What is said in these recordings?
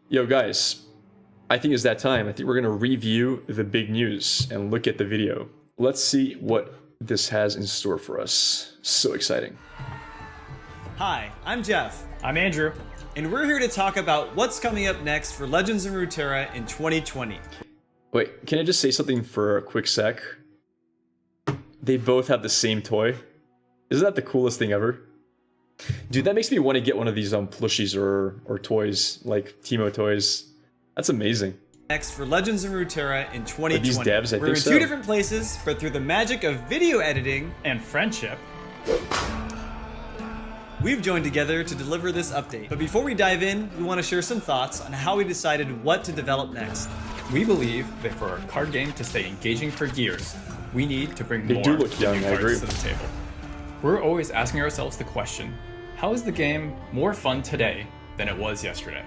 Yo guys, I think it's that time. I think we're gonna review the big news and look at the video. Let's see what this has in store for us. So exciting. Hi, I'm Jeff. I'm Andrew. And we're here to talk about what's coming up next for Legends of Runeterra in 2020. Wait, can I just say something for a quick sec? They both have the same toy. Isn't that the coolest thing ever? Dude, that makes me want to get one of these plushies or toys, like Teemo toys. That's amazing. Next for Legends of Runeterra in 2020. These devs, I we're think in so. two different places, but through the magic of video editing And friendship. we've joined together to deliver this update. But before we dive in, we want to share some thoughts on how we decided what to develop next. We believe that for our card game to stay engaging for years, we need to bring They more do look than young, new I cards agree. to the table. We're always asking ourselves the question, how is the game more fun today than it was yesterday?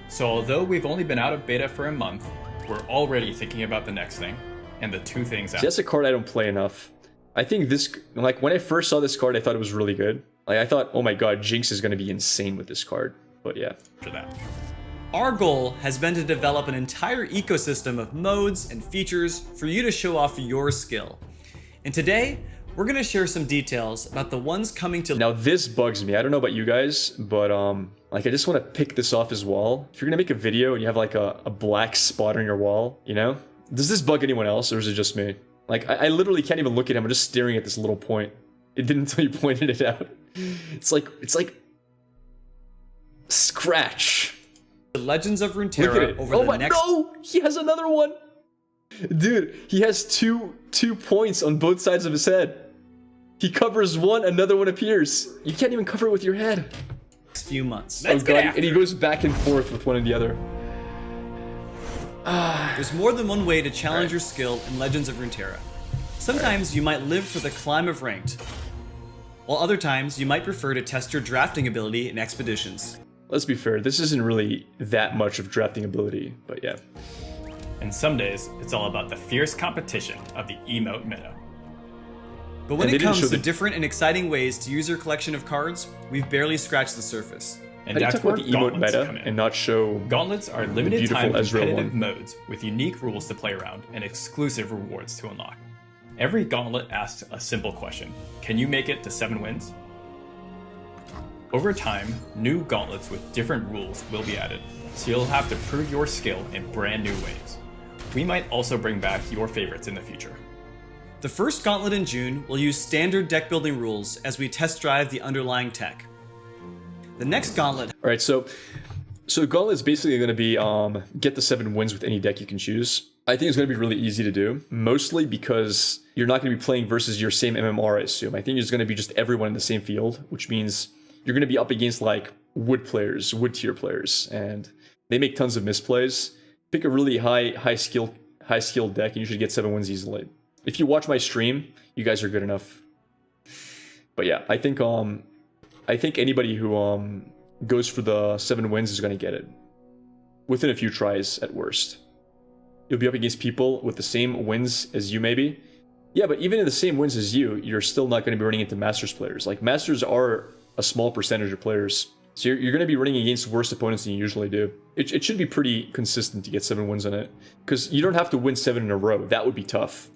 So although we've only been out of beta for a month, we're already thinking about the next thing, and the two things See, after that's a card I don't play enough. I think this, like when I first saw this card, I thought it was really good. Like I thought, oh my god, Jinx is gonna be insane with this card. But yeah. that. Our goal has been to develop an entire ecosystem of modes and features for you to show off your skill. And today, we're going to share some details about the ones coming to... Now this bugs me. I don't know about you guys, but like I just want to pick this off as well. If you're gonna make a video and you have like a black spot on your wall, you know? Does this bug anyone else, or is it just me? Like I literally can't even look at him. I'm just staring at this little point. It didn't until you pointed it out. It's like scratch. The Legends of Look at Runeterra it. over Oh the my, next... no! He has another one! Dude, he has two points on both sides of his head. He covers one, another one appears. You can't even cover it with your head. few months. Oh god, and he goes back and forth with one and the other. There's more than one way to challenge your skill in Legends of Runeterra. Sometimes you might live for the climb of ranked, while other times you might prefer to test your drafting ability in expeditions. Let's be fair, this isn't really that much of drafting ability, but yeah. And some days, it's all about the fierce competition of the emote meta. But when And they it didn't comes show to the- different and exciting ways to use your collection of cards, we've barely scratched the surface. And How do you that's talk where about the emote gauntlets meta come in. and not show... Gauntlets are limited beautiful time Ezreal competitive one? modes with unique rules to play around and exclusive rewards to unlock. Every gauntlet asks a simple question: can you make it to 7 wins? Over time, new gauntlets with different rules will be added, so you'll have to prove your skill in brand new ways. We might also bring back your favorites in the future. The first gauntlet in June will use standard deck building rules as we test drive the underlying tech. The next gauntlet Alright, so Gauntlet is basically going to be get the 7 wins with any deck you can choose. I think it's going to be really easy to do, mostly because you're not going to be playing versus your same MMR, I assume. I think it's going to be just everyone in the same field, which means you're going to be up against like wood players, wood tier players, and they make tons of misplays. Pick a really high skill deck and you should get 7 wins easily. If you watch my stream, you guys are good enough. But yeah, I think anybody who goes for the 7 wins is going to get it within a few tries at worst. You'll be up against people with the same wins as you, maybe. Yeah, but even in the same wins as you, you're still not going to be running into Masters players. Like, Masters are a small percentage of players. So you're going to be running against worse opponents than you usually do. It should be pretty consistent to get 7 wins on it. Because you don't have to win 7 in a row. That would be tough.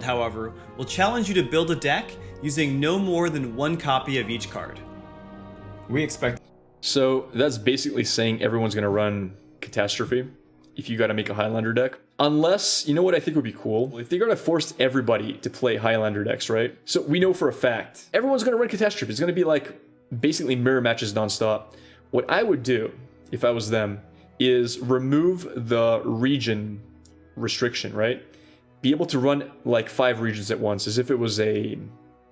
however, will challenge you to build a deck using no more than 1 copy of each card. We expect So that's basically saying everyone's going to run Catastrophe if you got to make a Highlander deck. Unless, you know what I think would be cool? If they're going to force everybody to play Highlander decks, right? So we know for a fact, everyone's going to run Catastrophe. It's going to be like basically mirror matches nonstop. What I would do, if I was them, is remove the region restriction, right? Be able to run like 5 regions at once as if it was a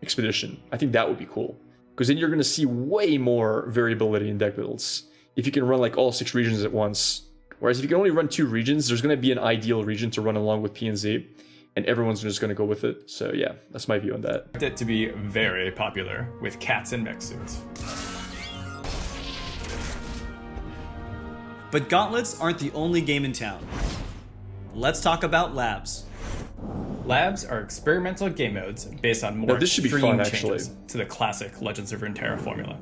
expedition. I think that would be cool. Because then you're going to see way more variability in deck builds if you can run like all 6 regions at once. Whereas if you can only run 2 regions, there's going to be an ideal region to run along with PNZ, and everyone's just going to go with it. So yeah, that's my view on that. it to be very popular with cats and mech suits. But gauntlets aren't the only game in town. Let's talk about labs. Labs are experimental game modes based on more this should be extreme fun, changes actually. to the classic Legends of Runeterra formula.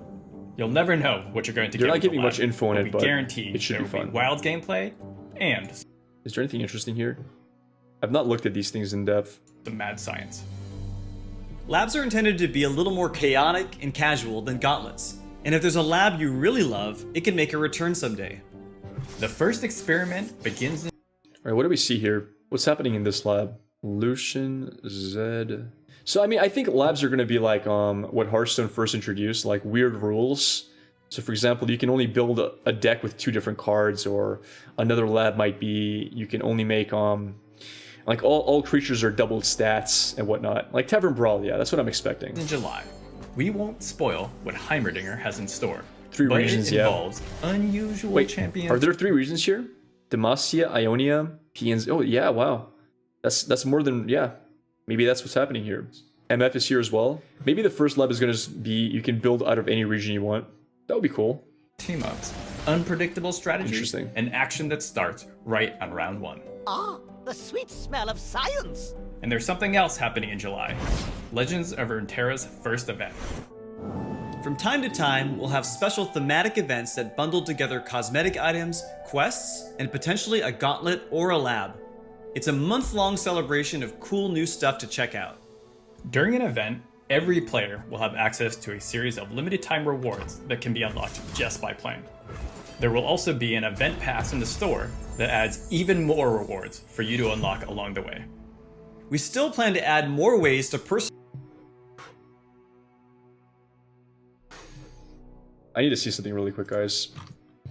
You'll never know what you're going to They're get. not giving much lab, info in it, we but guarantee it should there be will fun. wild gameplay and Is there anything interesting here? I've not looked at these things in depth. some mad science. Labs are intended to be a little more chaotic and casual than gauntlets. And if there's a lab you really love, it can make a return someday. The first experiment begins in All right, what do we see here? What's happening in this lab? Lucian, Zed. So, I mean, I think labs are going to be like what Hearthstone first introduced, like weird rules. So, for example, you can only build a deck with 2 different cards, or another lab might be you can only make like all creatures are doubled stats and whatnot. Like Tavern Brawl, yeah, that's what I'm expecting. July. We won't spoil what Heimerdinger has in store. 3 but regions, it yeah. involves unusual Wait, champions. are there 3 regions here? Demacia, Ionia, PNZ. Oh, yeah, wow. That's more than, yeah. Maybe that's what's happening here. MF is here as well. Maybe the first lab is going to be you can build out of any region you want. That would be cool. Team-ups, unpredictable strategy, Interesting. and action that starts right on round 1. Ah, the sweet smell of science! And there's something else happening in July. Legends of Runeterra's first event. From time to time, we'll have special thematic events that bundle together cosmetic items, quests, and potentially a gauntlet or a lab. It's a month-long celebration of cool new stuff to check out. During an event, every player will have access to a series of limited time rewards that can be unlocked just by playing. There will also be an event pass in the store that adds even more rewards for you to unlock along the way. We still plan to add more ways to I need to see something really quick, guys.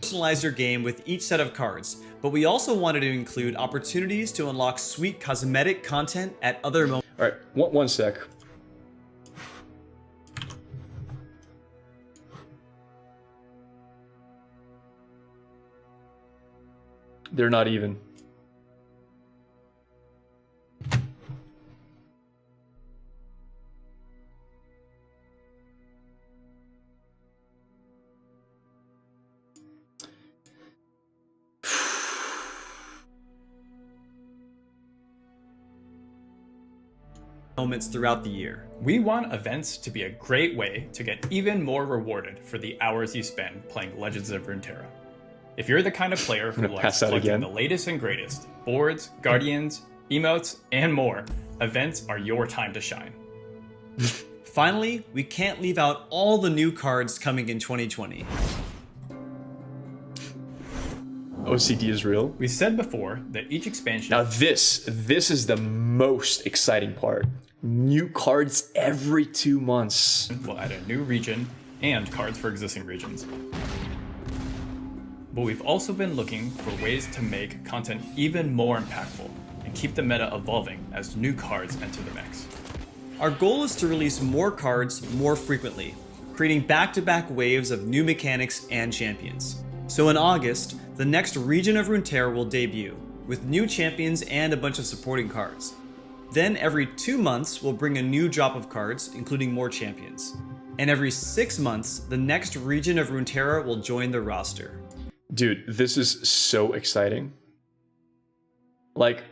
personalize your game with each set of cards, but we also wanted to include opportunities to unlock sweet cosmetic content at other moments. All right, one sec. They're not even. Moments throughout the year. We want events to be a great way to get even more rewarded for the hours you spend playing Legends of Runeterra. If you're the kind of player who gonna likes pass out collecting again. the latest and greatest, boards, guardians, emotes, and more, events are your time to shine. Finally, we can't leave out all the new cards coming in 2020. OCD is real. We said before that each expansion Now this is the most exciting part. New cards every 2 months. will add a new region and cards for existing regions. But we've also been looking for ways to make content even more impactful and keep the meta evolving as new cards enter the mix. Our goal is to release more cards more frequently, creating back-to-back waves of new mechanics and champions. So in August, the next region of Runeterra will debut, with new champions and a bunch of supporting cards. Then every 2 months, we'll bring a new drop of cards, including more champions. And every 6 months, the next region of Runeterra will join the roster. Dude, this is so exciting. Like,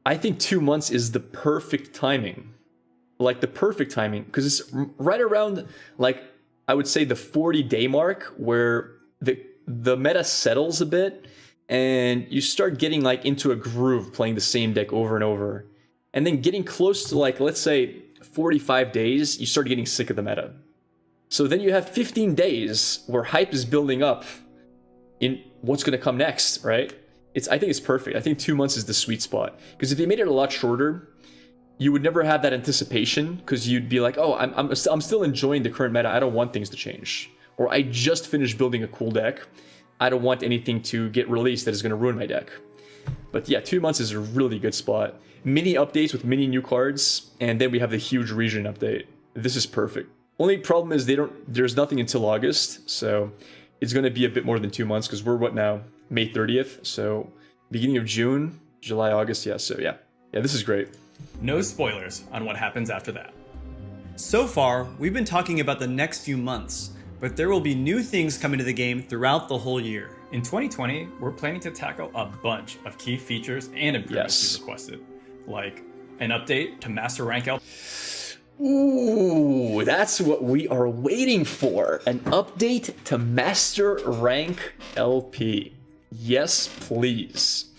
I think 2 months is the perfect timing. Like, the perfect timing, because it's right around, like, I would say the 40-day mark where the meta settles a bit and you start getting, like, into a groove playing the same deck over and over. And then getting close to, like, let's say 45 days, you start getting sick of the meta. So then you have 15 days where hype is building up in what's going to come next, right? I think it's perfect. I think 2 months is the sweet spot. Because if they made it a lot shorter, you would never have that anticipation because you'd be like, oh, I'm still enjoying the current meta. I don't want things to change. Or I just finished building a cool deck. I don't want anything to get released that is going to ruin my deck. But yeah, 2 months is a really good spot. Mini updates with mini new cards, and then we have the huge region update. This is perfect. Only problem is there's nothing until August, so it's going to be a bit more than 2 months because we're what now? May 30th, so beginning of June, July, August, yeah, so yeah. Yeah, this is great. No spoilers on what happens after that. So far, we've been talking about the next few months, but there will be new things coming to the game throughout the whole year. In 2020, we're planning to tackle a bunch of key features and improvements Yes. you requested, like an update to Master Rank L. Ooh, that's what we are waiting for. An update to Master Rank LP. Yes, please.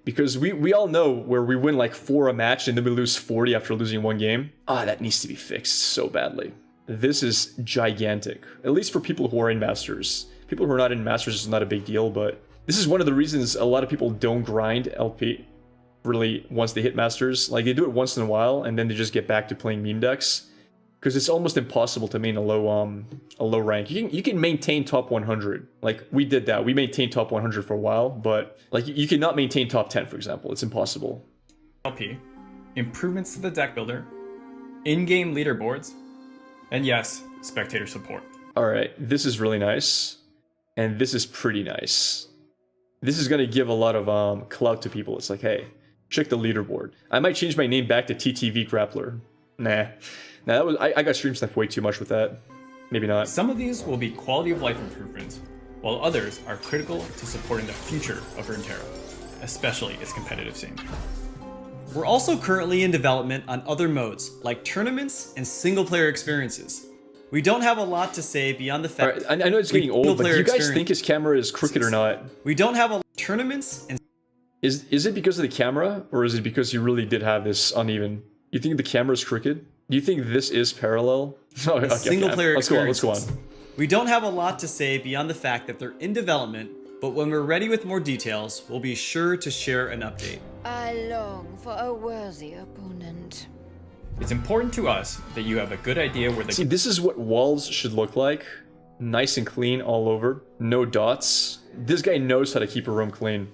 Because we all know where we win like 4 a match and then we lose 40 after losing 1 game. That needs to be fixed so badly. This is gigantic. At least for people who are in Masters. People who are not in Masters is not a big deal, but this is one of the reasons a lot of people don't grind LP. Really, once they hit Masters, like they do it once in a while and then they just get back to playing meme decks because it's almost impossible to maintain a low rank. You can maintain top 100, like we did that. We maintained top 100 for a while, but like you cannot maintain top 10, for example. It's impossible. LP, improvements to the deck builder, in-game leaderboards, and yes, spectator support. All right, this is really nice, and this is pretty nice. This is gonna give a lot of clout to people. It's like, hey, check the leaderboard. I might change my name back to TTV GrappLr. Nah, that was I got stream stuff way too much with that. Maybe not. Some of these will be quality of life improvements, while others are critical to supporting the future of Runeterra, especially its competitive scene. We're also currently in development on other modes, like tournaments and single-player experiences. We don't have a lot to say beyond the fact... Alright, I know it's getting old, but do you guys think his camera is crooked or not? We don't have tournaments and... Is it because of the camera, or is it because you really did have this uneven? You think the camera is crooked? Do you think this is parallel? Okay, single-player Let's go on. We don't have a lot to say beyond the fact that they're in development, but when we're ready with more details, we'll be sure to share an update. I long for a worthy opponent. It's important to us that you have a good idea where the See, this is what walls should look like. Nice and clean all over. No dots. This guy knows how to keep a room clean.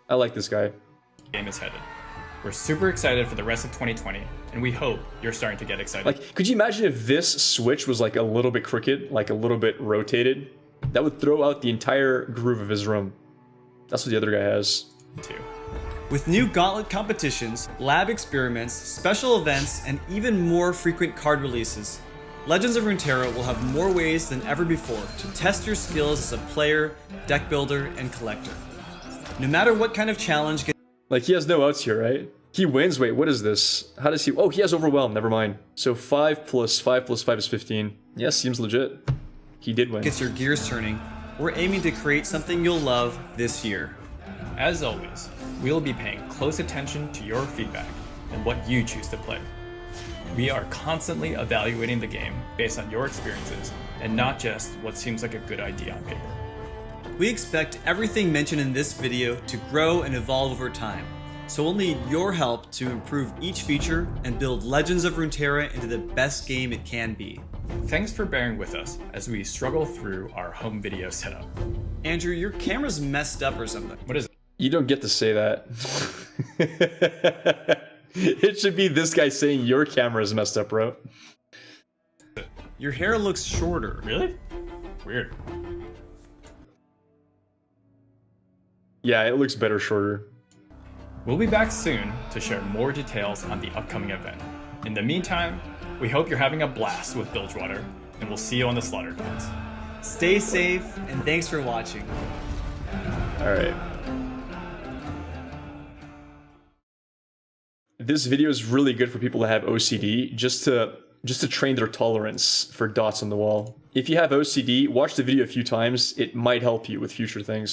I like this guy. game is headed. We're super excited for the rest of 2020, and we hope you're starting to get excited. Like, could you imagine if this switch was like a little bit crooked, like a little bit rotated? That would throw out the entire groove of his room. That's what the other guy has. Too. With new gauntlet competitions, lab experiments, special events, and even more frequent card releases, Legends of Runeterra will have more ways than ever before to test your skills as a player, deck builder, and collector. No matter what kind of challenge... Like, he has no outs here, right? He wins. Wait, what is this? How does he... Oh, he has Overwhelm. Never mind. So 5 plus 5 plus 5 is 15. Yes, seems legit. He did win. Gets your gears turning. We're aiming to create something you'll love this year. As always, we'll be paying close attention to your feedback and what you choose to play. We are constantly evaluating the game based on your experiences and not just what seems like a good idea on paper. We expect everything mentioned in this video to grow and evolve over time, so we'll need your help to improve each feature and build Legends of Runeterra into the best game it can be. Thanks for bearing with us as we struggle through our home video setup. Andrew, your camera's messed up or something. What is it? You don't get to say that. It should be this guy saying your camera is messed up, bro. Your hair looks shorter. Really? Weird. Yeah, it looks better shorter. We'll be back soon to share more details on the upcoming event. In the meantime, we hope you're having a blast with Bilgewater, and we'll see you on the slaughter grounds. Stay safe, and thanks for watching. Alright. This video is really good for people that have OCD, just to train their tolerance for dots on the wall. If you have OCD, watch the video a few times. It might help you with future things.